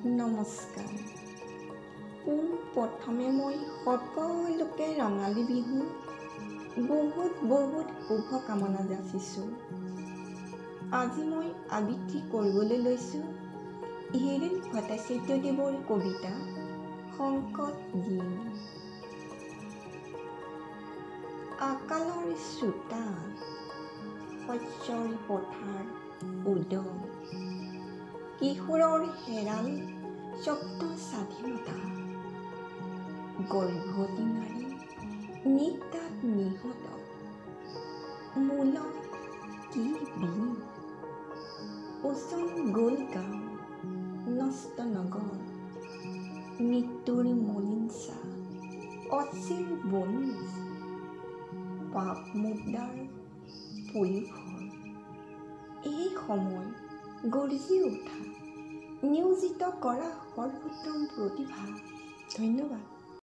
নমস্কাৰ। পোন প্ৰথমে মই সকলোকে ৰঙালী বিহু বহুত শুভকামনা যাচিছোঁ। আজি মই আবৃত্তি কৰিবলৈ লৈছোঁ হীৰেন ভট্টাচাৰ্যদেৱৰ কবিতা সংকট দিন। আকালৰ চোতাল, শস্যৰ পথাৰ উদং, কিশোৰৰ হেৰাল শব্দ স্বাধীনতা, গৰ্ভৱতী নাৰী নিতাত নিহত, মূলত কি বিন, ওচন গ'ল গাঁও, নষ্ট নগৰ, মৃত্যুৰ মলিন ছাঁ, অচিল বনিজ, পাপ মুদ্ৰাৰ পৰিভৰ। এই সময় গৰ্জি উঠা, নিয়োজিত কৰা সৰ্বোত্তম প্ৰতিভা। ধন্যবাদ।